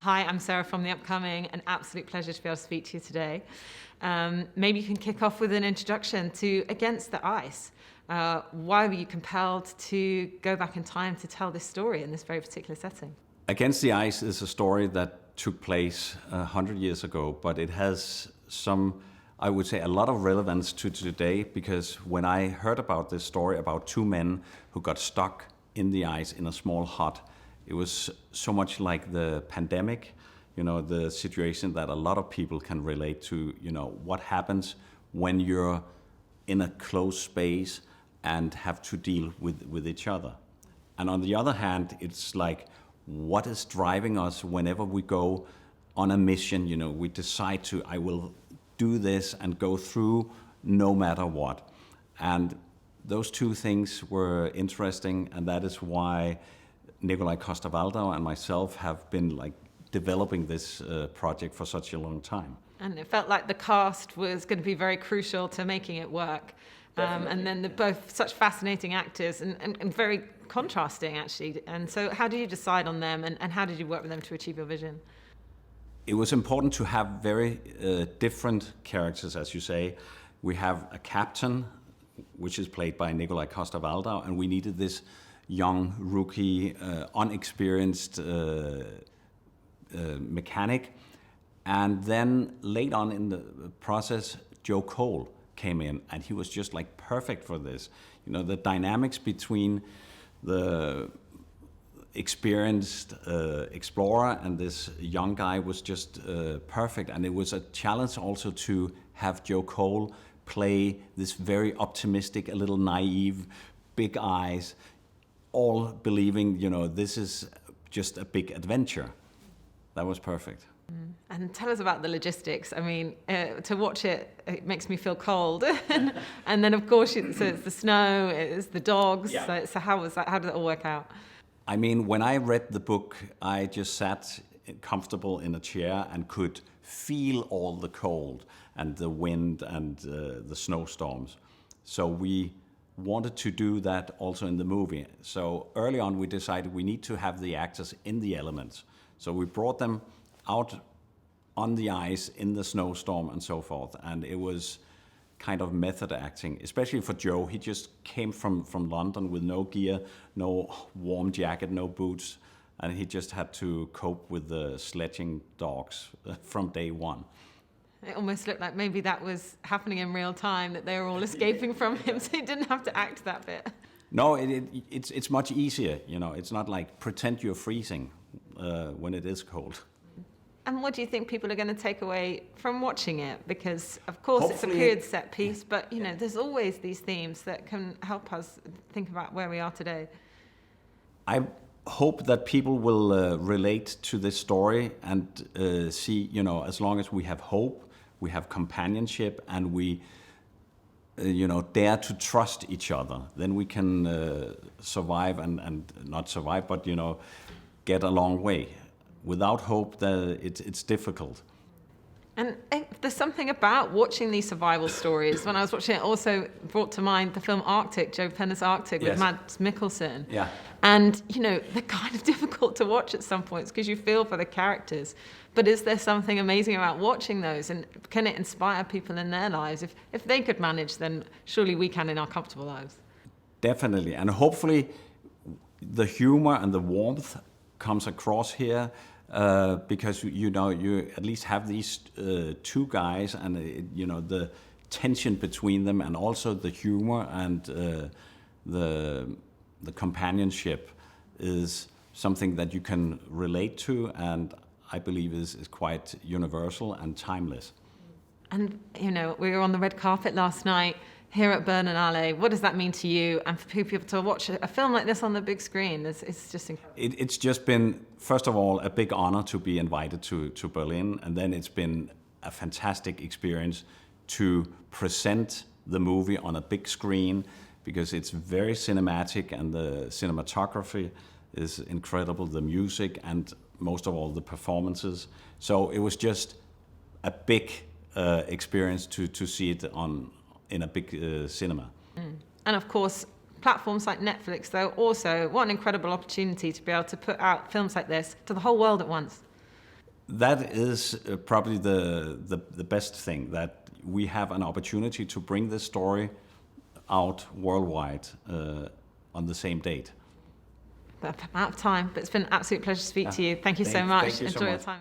Hi, I'm Sarah from The Upcoming. An absolute pleasure to be able to speak to you today. Maybe you can kick off with an introduction to Against the Ice. Why were you compelled to go back in time to tell this story in this very particular setting? Against the Ice is a story that took place 100 years ago, but it has some, I would say, a lot of relevance to today, because when I heard about this story about two men who got stuck in the ice in a small hut, it was so much like the pandemic, the situation that a lot of people can relate to, what happens when you're in a closed space and have to deal with each other. And on the other hand, it's like, what is driving us whenever we go on a mission? We decide I will do this and go through no matter what. And those two things were interesting, and that is why Nikolaj Coster-Waldau and myself have been developing this project for such a long time. And it felt like the cast was going to be very crucial to making it work. And then they're both such fascinating actors and very contrasting, actually. And so how did you decide on them, and how did you work with them to achieve your vision? It was important to have very different characters, as you say. We have a captain, which is played by Nikolaj Coster-Waldau, and we needed this young, rookie, unexperienced mechanic. And then late on in the process, Joe Cole came in, and he was just perfect for this. The dynamics between the experienced explorer and this young guy was just perfect. And it was a challenge also to have Joe Cole play this very optimistic, a little naive, big eyes, all believing, this is just a big adventure. That was perfect. And tell us about the logistics. I mean, to watch it, it makes me feel cold. And then, of course, it's the snow, it's the dogs. Yeah. So how was that? How did it all work out? I mean, when I read the book, I just sat comfortable in a chair and could feel all the cold and the wind and the snowstorms. So we wanted to do that also in the movie. So early on we decided we need to have the actors in the elements. So we brought them out on the ice in the snowstorm and so forth. And it was kind of method acting, especially for Joe. He just came from London with no gear, no warm jacket, no boots. And he just had to cope with the sledging dogs from day one. It almost looked like maybe that was happening in real time, that they were all escaping from him, so he didn't have to act that bit. No, it's much easier. It's not like pretend you're freezing when it is cold. And what do you think people are going to take away from watching it? Because, of course, Hopefully, it's a period set piece, but, there's always these themes that can help us think about where we are today. I hope that people will relate to this story and see, as long as we have hope, we have companionship, and we, dare to trust each other, then we can survive and not survive, but, get a long way. Without hope, it's difficult. And there's something about watching these survival stories. When I was watching it, also brought to mind the film Arctic, Joe Penner's Arctic, with Mads Mikkelsen. Yeah. And, they're kind of difficult to watch at some points because you feel for the characters. But is there something amazing about watching those? And can it inspire people in their lives? If they could manage, then surely we can in our comfortable lives. Definitely. And hopefully the humor and the warmth comes across here. Because you at least have these two guys, and the tension between them, and also the humor and the companionship is something that you can relate to, and I believe is quite universal and timeless. And we were on the red carpet last night here at Berlinale. What does that mean to you, and for people to watch a film like this on the big screen? It's just incredible. It's just been, first of all, a big honor to be invited to Berlin, and then it's been a fantastic experience to present the movie on a big screen, because it's very cinematic, and the cinematography is incredible, the music, and most of all the performances. So it was just a big experience to see it in a big cinema. And of course, platforms like Netflix, though, also, what an incredible opportunity to be able to put out films like this to the whole world at once. That is probably the best thing, that we have an opportunity to bring this story out worldwide on the same date. We're out of time, but it's been an absolute pleasure to speak to you. Thank you so much. Thank you so Enjoy your much. time.